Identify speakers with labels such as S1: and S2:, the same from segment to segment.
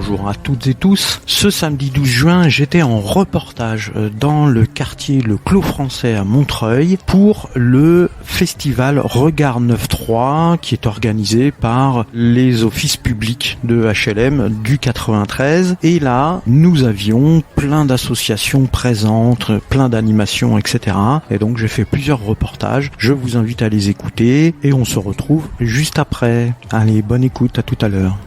S1: bonjour à toutes et tous. Ce samedi 12 juin, j'étais en reportage dans le quartier Le Clos Français à Montreuil pour le festival Regard 9.3 qui est organisé par les offices publics de HLM du 93. Et là, nous avions plein d'associations présentes, plein d'animations, etc. Et donc j'ai fait plusieurs reportages. Je vous invite à les écouter et on se retrouve juste après. Allez, bonne écoute, à tout à l'heure.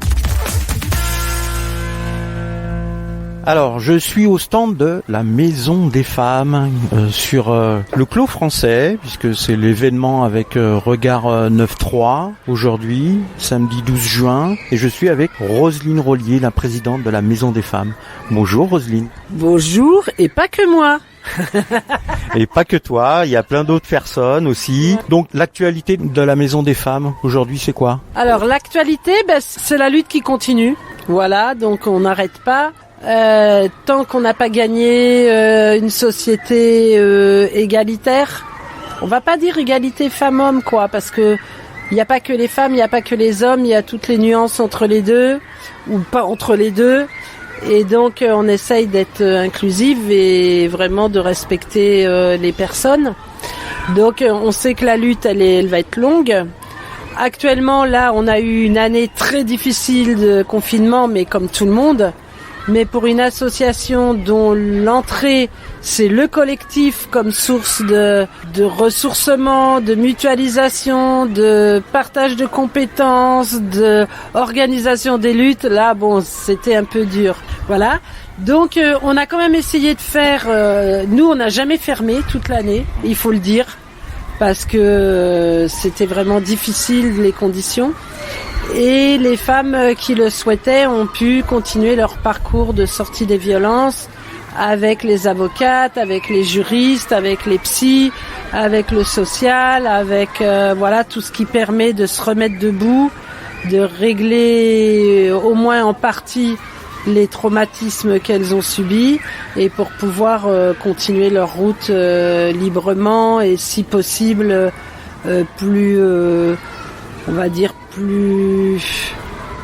S1: Alors, je suis au stand de la Maison des Femmes sur le Clos Français, puisque c'est l'événement avec Regard 9.3 aujourd'hui, samedi 12 juin, et je suis avec Roselyne Rollier, la présidente de la Maison des Femmes. Bonjour Roselyne.
S2: Bonjour, et pas que moi.
S1: Et pas que toi, il y a plein d'autres personnes aussi. Donc l'actualité de la Maison des Femmes aujourd'hui, c'est quoi?
S2: Alors l'actualité, c'est la lutte qui continue. Voilà, donc on n'arrête pas. Tant qu'on n'a pas gagné une société égalitaire, on va pas dire égalité femmes-hommes quoi, parce que il n'y a pas que les femmes, il n'y a pas que les hommes, il y a toutes les nuances entre les deux ou pas entre les deux, et donc on essaye d'être inclusive et vraiment de respecter les personnes. Donc on sait que la lutte elle va être longue. Actuellement là on a eu une année très difficile de confinement, mais comme tout le monde. Mais pour une association dont l'entrée, c'est le collectif comme source de ressourcement, de mutualisation, de partage de compétences, de organisation des luttes, là, c'était un peu dur. Voilà. Donc, on a quand même essayé de faire... nous, on n'a jamais fermé toute l'année, il faut le dire, parce que c'était vraiment difficile, les conditions. Et les femmes qui le souhaitaient ont pu continuer leur parcours de sortie des violences avec les avocates, avec les juristes, avec les psys, avec le social, avec tout ce qui permet de se remettre debout, de régler au moins en partie les traumatismes qu'elles ont subis et pour pouvoir continuer leur route librement et si possible plus, on va dire, plus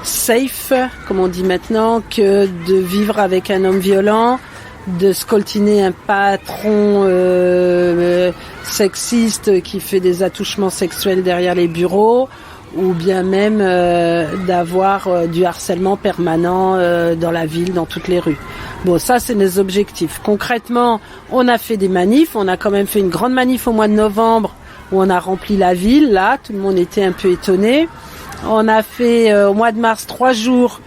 S2: safe, comme on dit maintenant, que de vivre avec un homme violent, de scoltiner un patron sexiste qui fait des attouchements sexuels derrière les bureaux, ou bien même d'avoir du harcèlement permanent dans la ville, dans toutes les rues. Bon, ça, c'est nos objectifs. Concrètement, on a fait des manifs, on a quand même fait une grande manif au mois de novembre, où on a rempli la ville, là, tout le monde était un peu étonné. On a fait au mois de mars 3 jours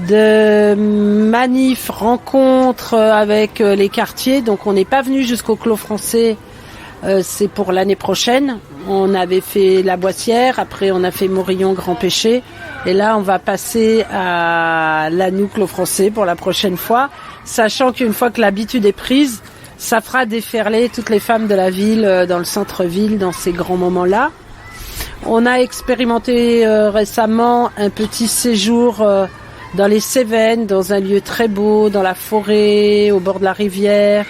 S2: de manifs, rencontres avec les quartiers. Donc on n'est pas venu jusqu'au Clos Français, c'est pour l'année prochaine. On avait fait la Boissière, après on a fait Morillon, Grand Péché. Et là on va passer à l'Anou Clos Français pour la prochaine fois, sachant qu'une fois que l'habitude est prise, ça fera déferler toutes les femmes de la ville, dans le centre-ville, dans ces grands moments-là. On a expérimenté récemment un petit séjour dans les Cévennes, dans un lieu très beau, dans la forêt, au bord de la rivière,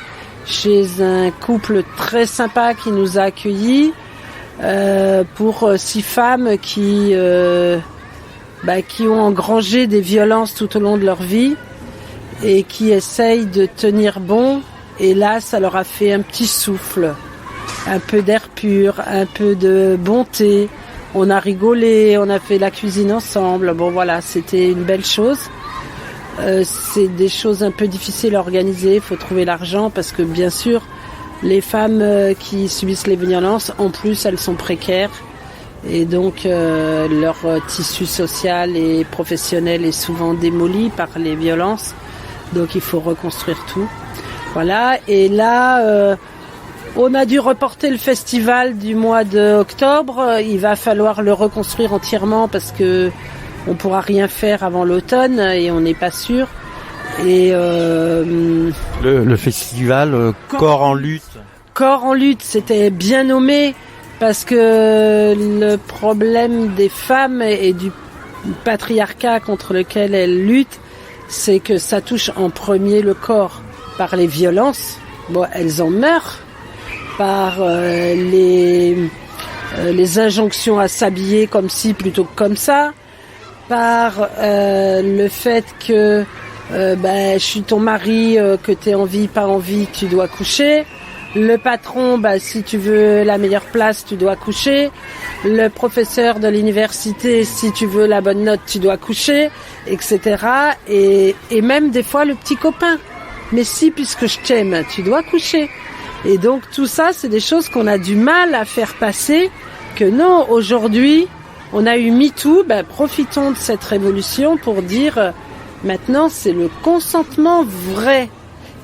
S2: chez un couple très sympa qui nous a accueillis, pour 6 femmes qui ont engrangé des violences tout au long de leur vie et qui essayent de tenir bon. Et là, ça leur a fait un petit souffle, un peu d'air pur, un peu de bonté. On a rigolé, on a fait la cuisine ensemble. Bon voilà, c'était une belle chose. C'est des choses un peu difficiles à organiser, il faut trouver l'argent parce que bien sûr, les femmes qui subissent les violences, en plus, elles sont précaires. Et donc, leur tissu social et professionnel est souvent démoli par les violences. Donc, il faut reconstruire tout. Voilà, et là... on a dû reporter le festival du mois d'octobre. Il va falloir le reconstruire entièrement parce que on pourra rien faire avant l'automne et on n'est pas sûr. Et
S1: le festival Corps en lutte.
S2: Corps en lutte, c'était bien nommé parce que le problème des femmes et du patriarcat contre lequel elles luttent, c'est que ça touche en premier le corps par les violences. Bon, elles en meurent. Par les injonctions à s'habiller comme ci plutôt que comme ça, par le fait que je suis ton mari, que t'es envie, pas envie, tu dois coucher. Le patron, si tu veux la meilleure place, tu dois coucher. Le professeur de l'université, si tu veux la bonne note, tu dois coucher, etc. Et même des fois le petit copain. Mais si, puisque je t'aime, tu dois coucher. Et donc tout ça, c'est des choses qu'on a du mal à faire passer. Que non, aujourd'hui, on a eu MeToo, profitons de cette révolution pour dire maintenant c'est le consentement vrai.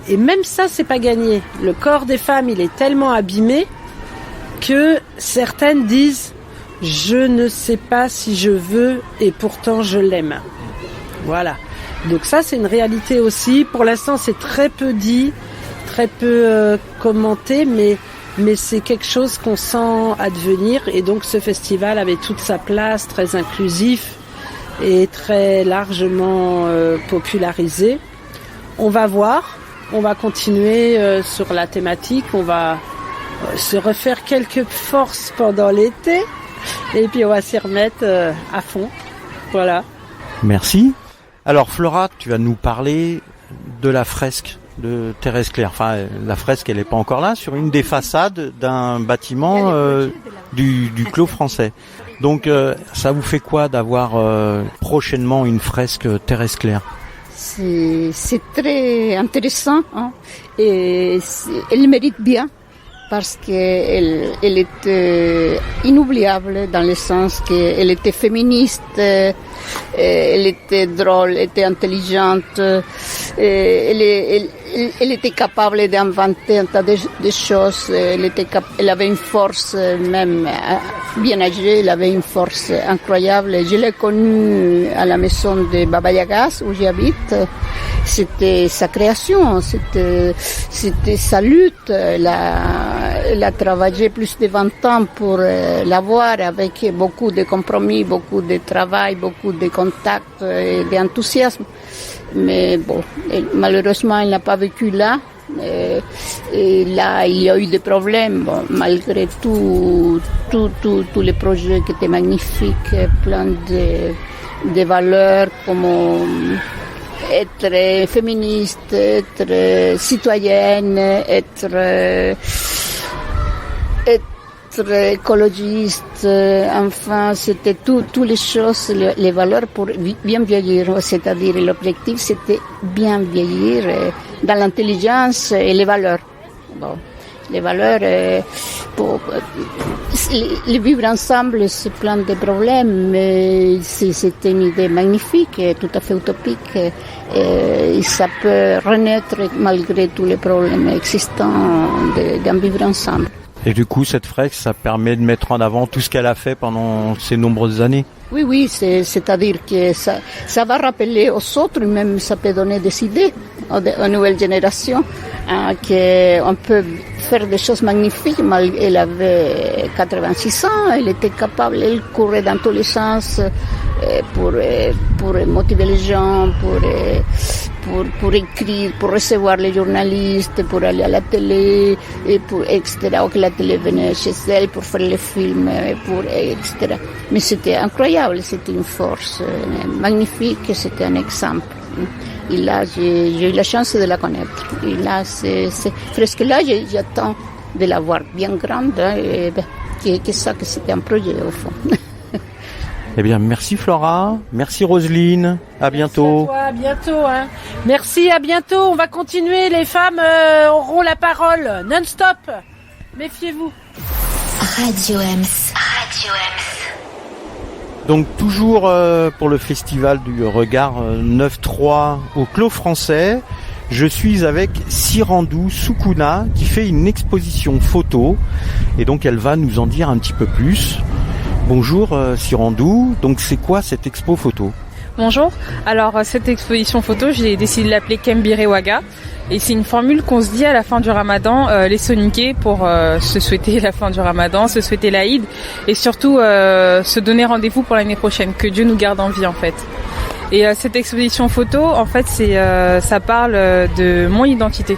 S2: Et même ça, c'est pas gagné. Le corps des femmes, il est tellement abîmé que certaines disent « Je ne sais pas si je veux et pourtant je l'aime ». Voilà. Donc ça, c'est une réalité aussi. Pour l'instant, c'est très peu dit, très peu commenté, mais c'est quelque chose qu'on sent advenir. Et donc, ce festival avait toute sa place, très inclusif et très largement popularisé. On va voir. On va continuer sur la thématique, on va se refaire quelques forces pendant l'été et puis on va s'y remettre à fond. Voilà.
S1: Merci. Alors Flora, tu vas nous parler de la fresque de Thérèse Claire. Enfin, la fresque, elle n'est pas encore là, sur une des façades d'un bâtiment du Clos français. Donc ça vous fait quoi d'avoir prochainement une fresque Thérèse Claire ?
S3: C'est très intéressant, hein, et elle mérite bien parce qu'elle était inoubliable dans le sens qu'elle était féministe, elle était drôle, elle était intelligente, elle était capable d'inventer un tas de choses, elle avait une force même bien âgée, elle avait une force incroyable. Je l'ai connue à la maison de Baba Yagas où j'habite. C'était sa création, c'était sa lutte. Elle a travaillé plus de 20 ans pour l'avoir avec beaucoup de compromis, beaucoup de travail, beaucoup de contacts et d'enthousiasme. Mais bon, malheureusement, elle n'a pas vécu là. Et là, il y a eu des problèmes, malgré tous les projets qui étaient magnifiques, plein de valeurs comme être féministe, être citoyenne, être écologiste, enfin c'était toutes les choses, les valeurs pour bien vieillir, c'est-à-dire l'objectif c'était bien vieillir dans l'intelligence et les valeurs. Bon, les valeurs, pour les vivre ensemble, c'est plein de problèmes, mais c'était une idée magnifique, tout à fait utopique, et ça peut renaître malgré tous les problèmes existants d'en vivre ensemble.
S1: Et du coup, cette fresque, ça permet de mettre en avant tout ce qu'elle a fait pendant ces nombreuses années.
S3: Oui, c'est-à-dire que ça va rappeler aux autres, même ça peut donner des idées aux nouvelles générations, qu'on peut faire des choses magnifiques. Elle avait 86 ans, elle était capable, elle courait dans tous les sens pour motiver les gens, pour écrire, pour recevoir les journalistes, pour aller à la télé, et etc. Ou que la télé venait chez elle pour faire les films, etc. Mais c'était incroyable, c'était une force magnifique, c'était un exemple. Et là, j'ai eu la chance de la connaître. Et là, presque là, j'attends de la voir bien grande, et que c'était un projet au fond.
S1: Eh bien, merci Flora, merci Roselyne, à bientôt.
S2: Merci à toi, à bientôt. Hein. Merci, à bientôt. On va continuer, les femmes auront la parole non-stop. Méfiez-vous.
S4: Radio Ems. Radio Ems.
S1: Donc toujours pour le festival du regard 9-3 au Clos français, je suis avec Sirandou Soukouna qui fait une exposition photo et donc elle va nous en dire un petit peu plus. Bonjour Sirandou, donc c'est quoi cette expo photo ?
S5: Bonjour, alors cette exposition photo, j'ai décidé de l'appeler Kembire Waga et c'est une formule qu'on se dit à la fin du Ramadan, les soniquer pour se souhaiter la fin du Ramadan, se souhaiter l'Aïd et surtout se donner rendez-vous pour l'année prochaine, que Dieu nous garde en vie en fait. Et cette exposition photo, en fait, ça parle de mon identité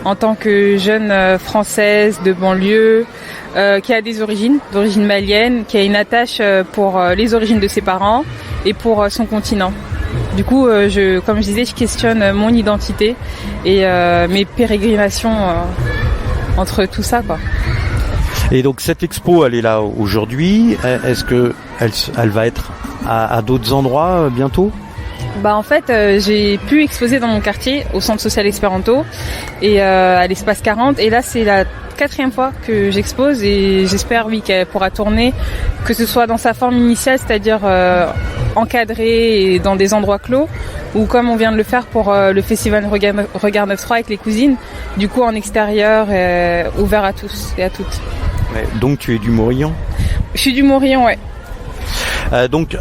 S5: en tant que jeune française de banlieue, qui a des origines, d'origine malienne, qui a une attache pour les origines de ses parents et pour son continent. Du coup, comme je disais, je questionne mon identité et mes pérégrinations entre tout ça, quoi.
S1: Et donc cette expo, elle est là aujourd'hui. Est-ce que elle va être à d'autres endroits bientôt ?
S5: En fait, j'ai pu exposer dans mon quartier, au Centre social Espéranto et à l'Espace 40. Et là, c'est la 4e fois que j'expose et j'espère, qu'elle pourra tourner, que ce soit dans sa forme initiale, c'est-à-dire encadrée et dans des endroits clos, ou comme on vient de le faire pour le festival Regard 9-3 avec les cousines, du coup en extérieur, ouvert à tous et à toutes.
S1: Ouais, donc tu es du Morillon ?
S5: Je suis du Morillon, ouais.
S1: Donc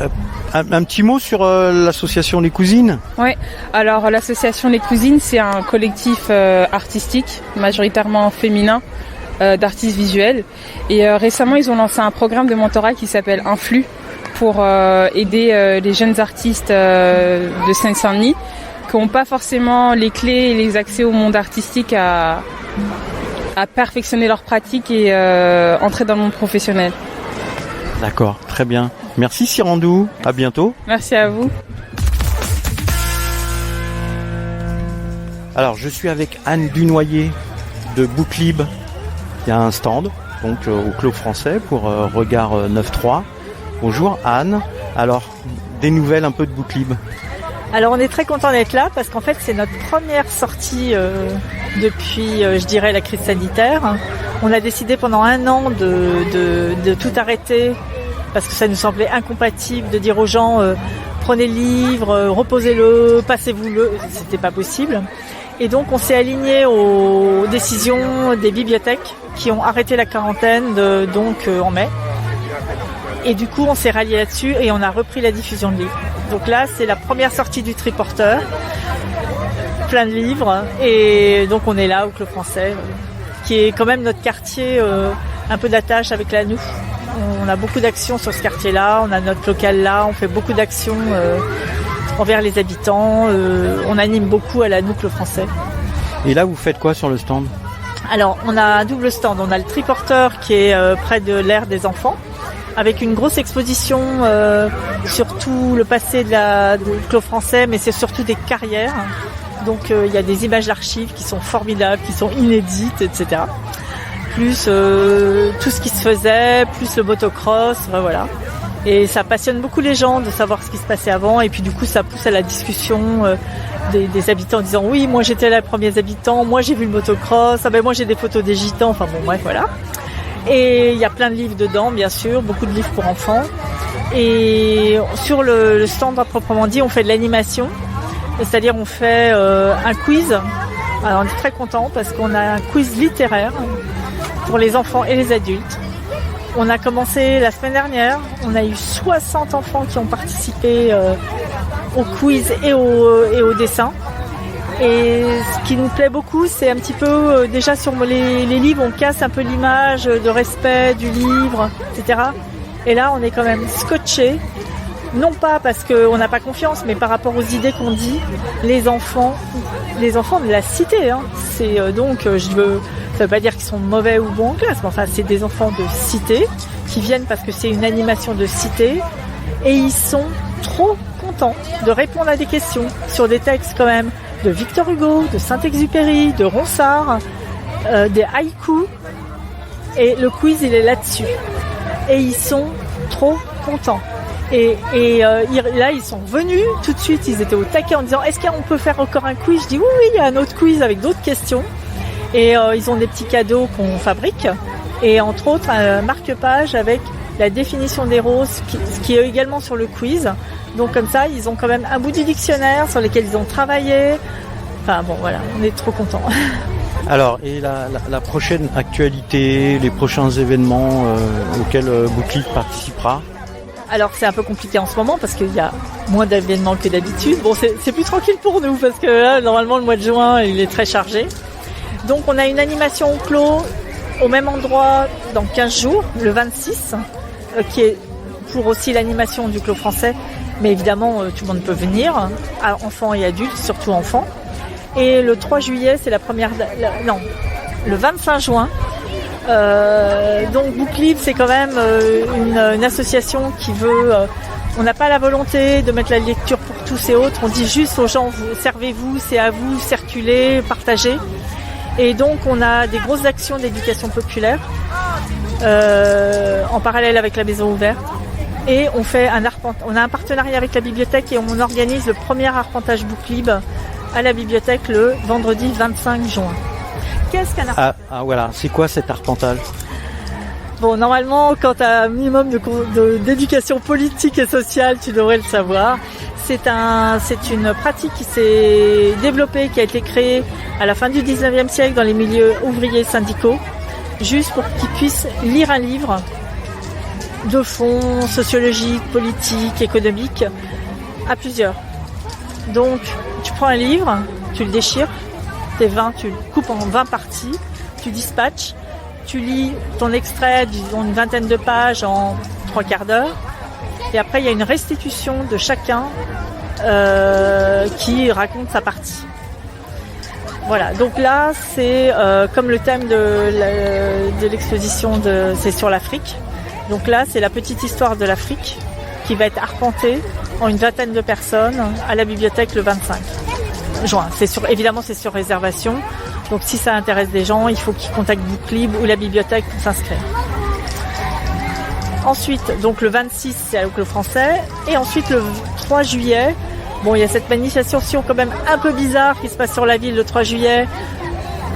S1: un petit mot sur l'association Les Cousines ?
S5: Oui, alors l'association Les Cousines, c'est un collectif artistique, majoritairement féminin, d'artistes visuels. Et récemment, ils ont lancé un programme de mentorat qui s'appelle Influx pour aider les jeunes artistes de Seine-Saint-Denis qui n'ont pas forcément les clés et les accès au monde artistique à perfectionner leur pratique et entrer dans le monde professionnel.
S1: D'accord, très bien. Merci Sirandou, à bientôt.
S5: Merci à vous.
S1: Alors je suis avec Anne Dunoyer de Booklib. Il y a un stand donc au Clos Français pour Regard 9-3. Bonjour Anne. Alors des nouvelles un peu de Booklib.
S6: Alors on est très content d'être là parce qu'en fait c'est notre première sortie depuis je dirais la crise sanitaire. On a décidé pendant 1 an de tout arrêter parce que ça nous semblait incompatible de dire aux gens prenez le livre, reposez-le, passez-vous-le, c'était pas possible. Et donc on s'est aligné aux décisions des bibliothèques qui ont arrêté la quarantaine en mai. Et du coup on s'est rallié là-dessus et on a repris la diffusion de livres. Donc là c'est la première sortie du triporteur, plein de livres, et donc on est là au Clos Français, qui est quand même notre quartier un peu d'attache avec la Noue. On a beaucoup d'actions sur ce quartier-là, on a notre local là, on fait beaucoup d'actions envers les habitants, on anime beaucoup à la Noue Clos Français.
S1: Et là vous faites quoi sur le stand ?
S6: Alors on a un double stand, on a le triporteur qui est près de l'aire des enfants, avec une grosse exposition sur tout le passé du Clos Français, mais c'est surtout des carrières. Donc il y a des images d'archives qui sont formidables, qui sont inédites, etc. Plus tout ce qui se faisait, plus le motocross, voilà. Et ça passionne beaucoup les gens de savoir ce qui se passait avant. Et puis du coup, ça pousse à la discussion des habitants en disant « Oui, moi j'étais là les premiers habitants, moi j'ai vu le motocross, moi j'ai des photos des gitans, enfin bon bref, voilà. » Et il y a plein de livres dedans, bien sûr, beaucoup de livres pour enfants. Et sur le stand à proprement dit, on fait de l'animation. C'est-à-dire on fait un quiz. Alors on est très contents parce qu'on a un quiz littéraire pour les enfants et les adultes. On a commencé la semaine dernière. On a eu 60 enfants qui ont participé au quiz et au dessin. Et ce qui nous plaît beaucoup, c'est un petit peu déjà sur les livres, on casse un peu l'image de respect du livre, etc. Et là, on est quand même scotché. Non pas parce qu'on n'a pas confiance, mais par rapport aux idées qu'on dit, les enfants de la cité. C'est ça veut pas dire qu'ils sont mauvais ou bons en classe, mais enfin c'est des enfants de cité qui viennent parce que c'est une animation de cité et ils sont trop contents de répondre à des questions sur des textes quand même de Victor Hugo, de Saint-Exupéry, de Ronsard, des haïkus, et le quiz il est là-dessus et ils sont trop contents. Et là, ils sont venus tout de suite, ils étaient au taquet en disant est-ce qu'on peut faire encore un quiz ? Je dis oui, il y a un autre quiz avec d'autres questions. Et ils ont des petits cadeaux qu'on fabrique. Et entre autres, un marque-page avec la définition des roses qui est également sur le quiz. Donc comme ça, ils ont quand même un bout du dictionnaire sur lequel ils ont travaillé. Enfin bon, voilà, on est trop contents.
S1: Alors, et la prochaine actualité, les prochains événements auxquels Booklib participera ?
S6: Alors c'est un peu compliqué en ce moment parce qu'il y a moins d'événements que d'habitude. Bon, c'est plus tranquille pour nous parce que là, normalement, le mois de juin, il est très chargé. Donc on a une animation au Clos au même endroit dans 15 jours, le 26, qui est pour aussi l'animation du Clos Français. Mais évidemment, tout le monde peut venir, enfants et adultes, surtout enfants. Et le 3 juillet, c'est le 25 juin. Donc Booklib, c'est quand même une association qui veut On n'a pas la volonté de mettre la lecture pour tous et autres. On dit juste aux gens, servez-vous, c'est à vous, circulez, partagez. Et donc, on a des grosses actions d'éducation populaire en parallèle avec la maison ouverte. Et on a un partenariat avec la bibliothèque et on organise le premier arpentage book libre à la bibliothèque le vendredi 25 juin. Qu'est-ce qu'un arpentage ?
S1: Voilà, c'est quoi cet arpentage ?
S6: Bon, normalement, quand tu as un minimum d'éducation politique et sociale, tu devrais le savoir. C'est une pratique qui s'est développée, qui a été créée à la fin du 19e siècle dans les milieux ouvriers syndicaux, juste pour qu'ils puissent lire un livre de fond, sociologique, politique, économique, à plusieurs. Donc, tu prends un livre, tu le déchires, tu le coupes en 20 parties, tu dispatches, tu lis ton extrait, disons une vingtaine de pages en 3/4 d'heure, et après il y a une restitution de chacun qui raconte sa partie. Voilà, donc là c'est comme le thème de l'exposition c'est sur l'Afrique. Donc là c'est la petite histoire de l'Afrique qui va être arpentée en une vingtaine de personnes à la bibliothèque le 25 juin. Évidemment c'est sur réservation. Donc si ça intéresse des gens, il faut qu'ils contactent Book Libre ou la bibliothèque pour s'inscrire. Ensuite, donc le 26, c'est au Clos Français. Et ensuite, le 3 juillet, bon, il y a cette manifestation quand même un peu bizarre qui se passe sur la ville le 3 juillet.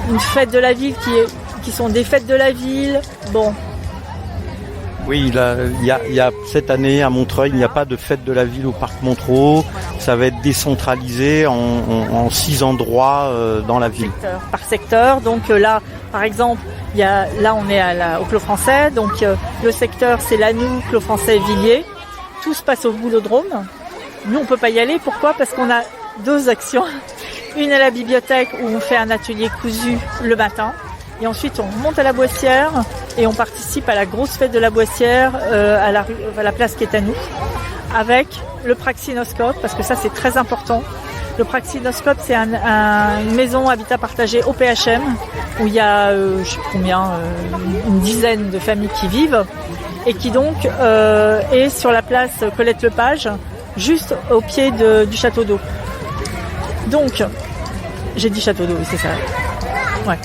S6: Une fête de la ville qui sont des fêtes de la ville. Bon.
S1: Oui, il y a cette année à Montreuil, il n'y a pas de fête de la ville au parc Montreux. Ça va être décentralisé en 6 endroits dans la ville.
S6: Par secteur. Donc là, par exemple, on est au Clos Français. Donc le secteur, c'est Lannou, Clos Français, Villiers. Tout se passe au Boulodrome. Nous, on peut pas y aller. Pourquoi ? Parce qu'on a 2 actions. Une à la bibliothèque où on fait un atelier cousu le matin. Et ensuite, on monte à la Boissière et on participe à la grosse fête de la Boissière à la place qui est à nous, avec le Praxinoscope, parce que ça, c'est très important. Le Praxinoscope, c'est une maison habitat partagé au PHM, où il y a, je sais combien, une dizaine de familles qui vivent, et qui donc est sur la place Colette-Lepage, juste au pied du château d'eau. Donc, j'ai dit château d'eau, oui, c'est ça. Ouais.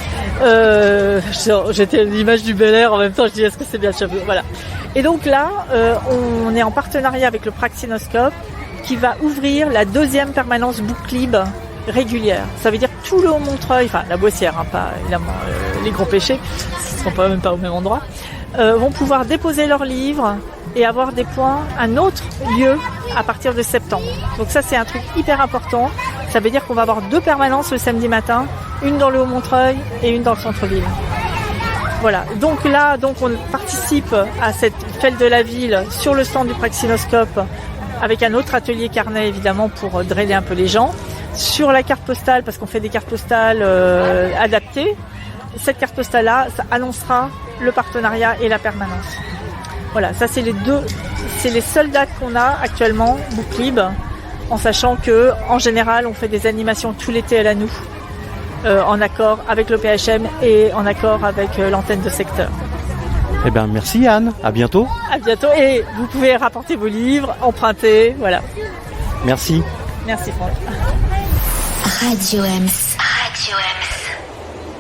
S6: J'étais l'image du Bel Air en même temps, je dis est-ce que c'est bien le château ? Voilà. Et donc là, on est en partenariat avec le Praxinoscope qui va ouvrir la 2e permanence Book Libre régulière. Ça veut dire tout le Haut-Montreuil, enfin la Boissière, pas évidemment les Gros Péchés, ils ne sont même pas au même endroit, vont pouvoir déposer leurs livres et avoir des points, un autre lieu à partir de septembre. Donc ça c'est un truc hyper important. Ça veut dire qu'on va avoir 2 permanences le samedi matin, une dans le Haut-Montreuil et une dans le centre-ville. Voilà. Donc là, on participe à cette fête de la ville sur le stand du Praxinoscope avec un autre atelier carnet évidemment pour drailer un peu les gens. Sur la carte postale, parce qu'on fait des cartes postales adaptées, cette carte postale-là, ça annoncera le partenariat et la permanence. Voilà, ça c'est les seules dates qu'on a actuellement, Book Libre, en sachant que en général on fait des animations tout l'été à la nous, en accord avec le PHM et en accord avec l'antenne de secteur.
S1: Eh bien merci Anne, à bientôt.
S6: À bientôt, et vous pouvez rapporter vos livres, emprunter, voilà.
S1: Merci.
S6: Merci Franck.
S4: Radio Ems. Radio Ems.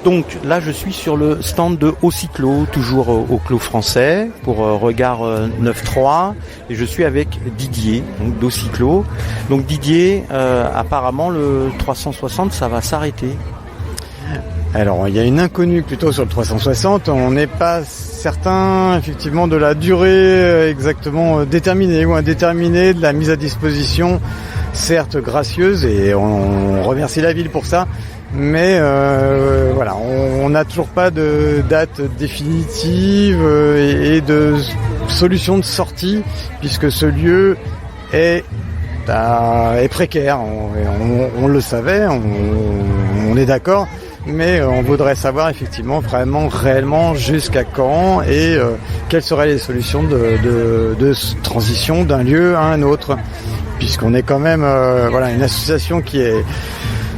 S1: Donc là je suis sur le stand de Haut-Cyclo, toujours au Clos Français, pour Regard 9.3, et je suis avec Didier, donc d'Haut-Cyclo. Donc Didier, apparemment le 360 ça va s'arrêter.
S7: Alors il y a une inconnue plutôt sur le 360, on n'est pas certain effectivement de la durée exactement déterminée ou indéterminée de la mise à disposition, certes gracieuse, et on remercie la ville pour ça. Mais voilà, on n'a toujours pas de date définitive et de solution de sortie, puisque ce lieu est précaire. On le savait, on est d'accord, mais on voudrait savoir effectivement vraiment réellement jusqu'à quand et quelles seraient les solutions de transition d'un lieu à un autre, puisqu'on est quand même une association qui est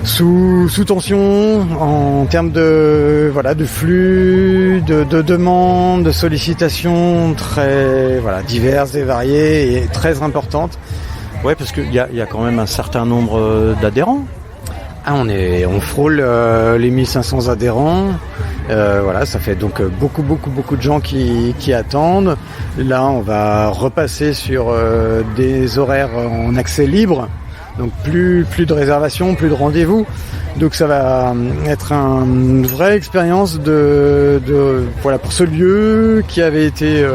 S7: sous tension en termes de flux, de demandes, de sollicitations très diverses et variées et très importantes.
S1: Ouais, parce qu'il y a quand même un certain nombre d'adhérents.
S7: On frôle les 1500 adhérents. Ça fait donc beaucoup de gens qui attendent. Là, on va repasser sur des horaires en accès libre. Donc plus de réservations, plus de rendez-vous. Donc ça va être une vraie expérience pour ce lieu qui avait été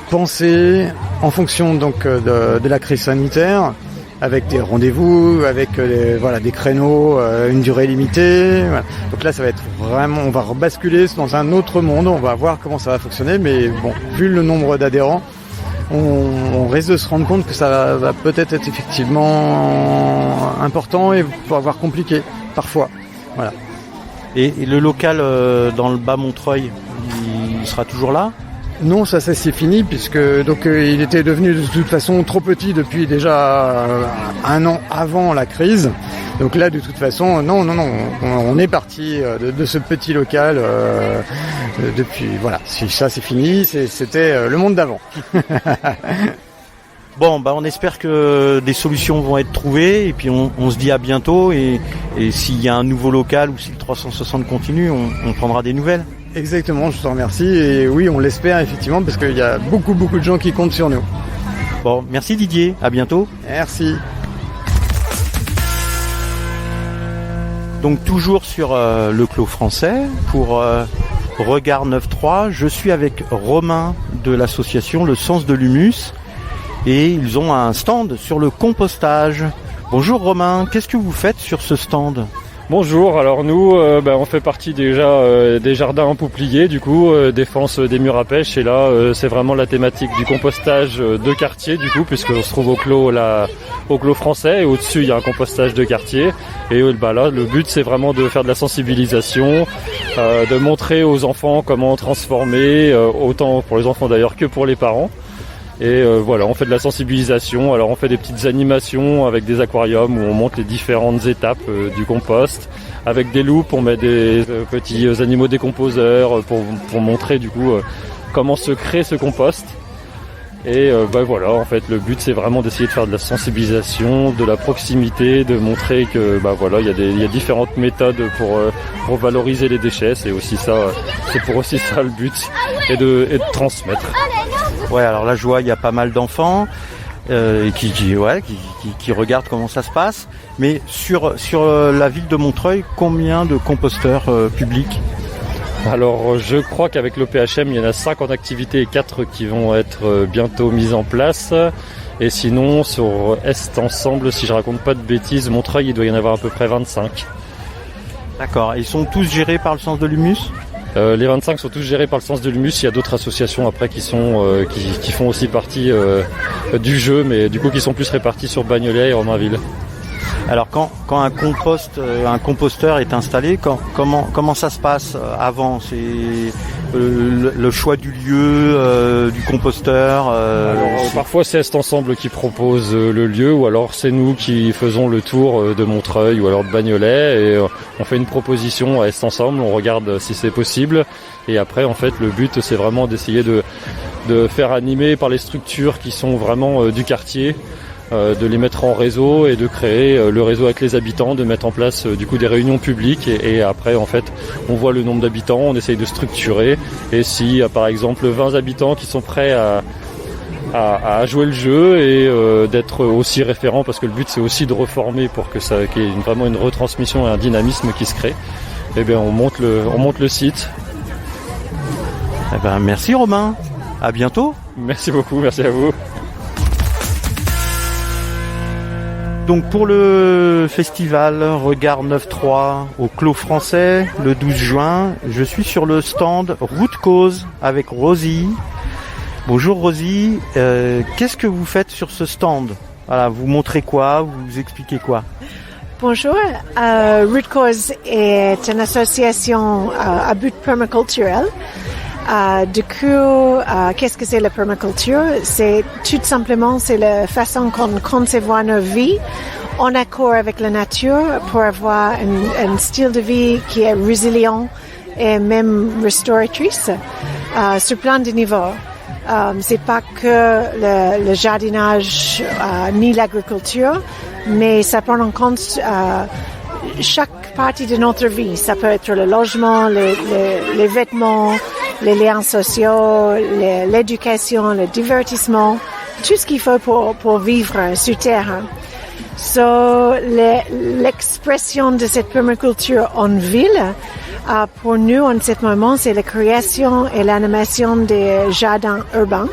S7: pensé en fonction donc de la crise sanitaire, avec des rendez-vous, avec des créneaux, une durée limitée. Voilà. Donc là, ça va être vraiment, on va rebasculer dans un autre monde. On va voir comment ça va fonctionner, mais bon, vu le nombre d'adhérents, on risque de se rendre compte que ça va peut-être être effectivement important et voire compliqué parfois. Voilà.
S1: Et le local dans le bas Montreuil, il sera toujours là ?
S7: Non, ça c'est fini puisque il était devenu de toute façon trop petit depuis déjà un an avant la crise. Donc là, de toute façon, non, on est parti de ce petit local depuis. Voilà, ça c'est fini. C'était le monde d'avant.
S1: Bon, on espère que des solutions vont être trouvées et puis on se dit à bientôt et s'il y a un nouveau local ou si le 360 continue, on prendra des nouvelles.
S7: Exactement, je te remercie et oui, on l'espère effectivement parce qu'il y a beaucoup de gens qui comptent sur nous.
S1: Bon, merci Didier, à bientôt.
S7: Merci.
S1: Donc toujours sur le Clos français pour Regard 9.3, je suis avec Romain de l'association Le Sens de l'Humus et ils ont un stand sur le compostage. Bonjour Romain, qu'est-ce que vous faites sur ce stand ?
S8: Bonjour, alors nous on fait partie déjà des jardins en pouplier, du coup défense des murs à pêche et là c'est vraiment la thématique du compostage de quartier du coup puisqu'on se trouve au clos français et au-dessus il y a un compostage de quartier et là le but c'est vraiment de faire de la sensibilisation, de montrer aux enfants comment transformer, autant pour les enfants d'ailleurs que pour les parents. Et on fait de la sensibilisation, alors on fait des petites animations avec des aquariums où on montre les différentes étapes du compost. Avec des loupes, on met des petits animaux décomposeurs pour montrer du coup comment se crée ce compost. Et en fait le but c'est vraiment d'essayer de faire de la sensibilisation, de la proximité, de montrer que il y a différentes méthodes pour valoriser les déchets, c'est aussi ça le but et de transmettre.
S1: Ouais, alors là je vois il y a pas mal d'enfants qui regardent comment ça se passe, mais sur la ville de Montreuil, combien de composteurs publics ?
S8: Alors je crois qu'avec l'OPHM il y en a 5 en activité et 4 qui vont être bientôt mises en place. Et sinon sur Est Ensemble, si je raconte pas de bêtises, Montreuil il doit y en avoir à peu près 25.
S1: D'accord, ils sont tous gérés par le Sens de l'Humus ?
S8: Les 25 sont tous gérés par le Sens de l'Humus. Il y a d'autres associations après qui font aussi partie du jeu, mais du coup qui sont plus répartis sur Bagnolet et Romainville.
S1: Alors quand un composteur est installé, comment ça se passe avant ? C'est le choix du lieu, du composteur.
S8: Parfois c'est Est Ensemble qui propose le lieu, ou alors c'est nous qui faisons le tour de Montreuil ou alors de Bagnolet et on fait une proposition à Est Ensemble, on regarde si c'est possible et après en fait le but c'est vraiment d'essayer de faire animer par les structures qui sont vraiment du quartier. De les mettre en réseau et de créer le réseau avec les habitants, de mettre en place du coup des réunions publiques et après en fait on voit le nombre d'habitants, on essaye de structurer et si y a par exemple 20 habitants qui sont prêts à jouer le jeu et d'être aussi référents parce que le but c'est aussi de reformer pour que ça qu'il y ait vraiment une retransmission et un dynamisme qui se crée, et bien on monte le site.
S1: Merci Romain, à bientôt.
S8: Merci beaucoup, merci à vous.
S1: Donc pour le festival Regard 9.3 au Clos français le 12 juin, je suis sur le stand Route Cause avec Rosie. Bonjour Rosie, qu'est-ce que vous faites sur ce stand ? Voilà, vous montrez quoi ? Vous expliquez quoi ?
S9: Bonjour, Route Cause est une association à but permaculturel. Du coup, qu'est-ce que c'est la permaculture ? C'est tout simplement la façon qu'on conçoit nos vies en accord avec la nature pour avoir un style de vie qui est résilient et même restauratrice sur plein de niveaux. C'est pas que le jardinage ni l'agriculture, mais ça prend en compte chaque partie de notre vie. Ça peut être le logement, les vêtements, les liens sociaux, l'éducation, le divertissement, tout ce qu'il faut pour vivre sur Terre. So, l'expression de cette permaculture en ville, pour nous, en ce moment, c'est la création et l'animation des jardins urbains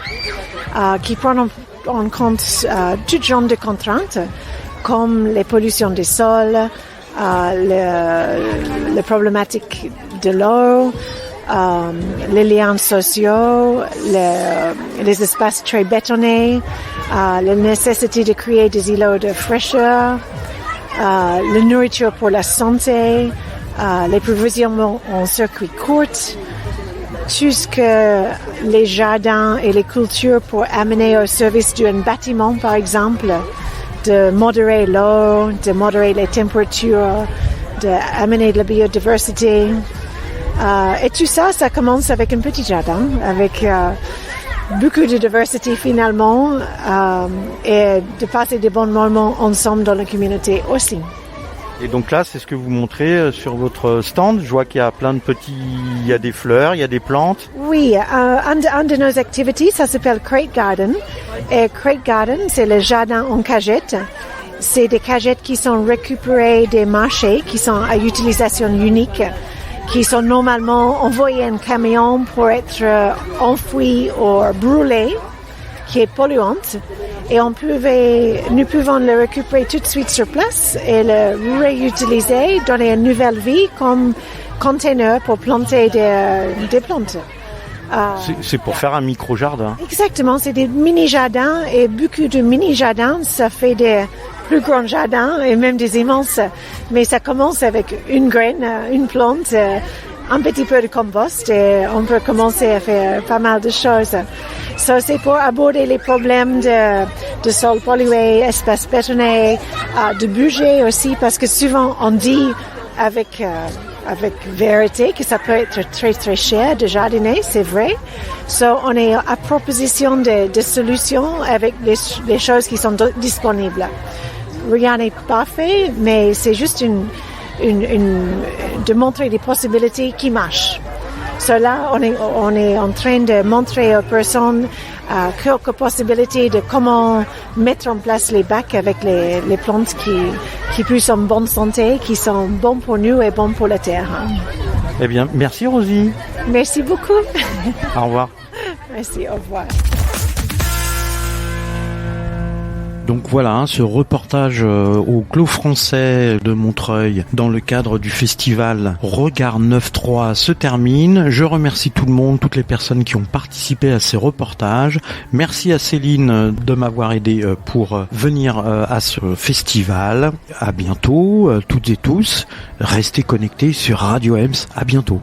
S9: qui prennent en compte tout genre de contraintes, comme les pollutions des sols, les problématiques de l'eau, les liens sociaux, les espaces très bétonnés, la nécessité de créer des îlots de fraîcheur, la nourriture pour la santé, les provisionnements en circuit court, tout ce que les jardins et les cultures pour amener au service d'un bâtiment, par exemple, de modérer l'eau, de modérer les températures, d'amener de la biodiversité. Et tout ça, ça commence avec un petit jardin, avec beaucoup de diversité finalement, et de passer de bons moments ensemble dans la communauté aussi.
S1: Et donc là, c'est ce que vous montrez sur votre stand. Je vois qu'il y a plein de il y a des fleurs, il y a des plantes.
S9: Oui, un de nos activités, ça s'appelle Crate Garden. Et Crate Garden, c'est le jardin en cagette. C'est des cagettes qui sont récupérées des marchés, qui sont à utilisation unique, qui sont normalement envoyées en camion pour être enfouies ou brûlées, qui est polluante. Et nous pouvons le récupérer tout de suite sur place et le réutiliser, donner une nouvelle vie comme container pour planter des plantes.
S1: C'est pour faire un micro-jardin.
S9: Exactement, c'est des mini-jardins et beaucoup de mini-jardins, ça fait des plus grands jardins et même des immenses. Mais ça commence avec une graine, une plante, un petit peu de compost et on peut commencer à faire pas mal de choses. Ça, c'est pour aborder les problèmes de sol pollué, espaces bétonnés, de budget aussi, parce que souvent on dit avec vérité que ça peut être très très cher de jardiner, c'est vrai. So, on est à proposition de solutions avec les choses qui sont disponibles. Rien n'est parfait, mais c'est juste de montrer des possibilités qui marchent. Là, on est en train de montrer aux personnes quelques possibilités de comment mettre en place les bacs avec les plantes qui plus en bonne santé, qui sont bons pour nous et bons pour la terre.
S1: Eh bien, merci Rosie.
S9: Merci beaucoup.
S1: Au revoir.
S9: Merci, au revoir.
S1: Donc voilà, ce reportage au Clos français de Montreuil dans le cadre du festival Regard 9.3 se termine. Je remercie tout le monde, toutes les personnes qui ont participé à ces reportages. Merci à Céline de m'avoir aidé pour venir à ce festival. À bientôt, toutes et tous. Restez connectés sur Radio Ems. À bientôt.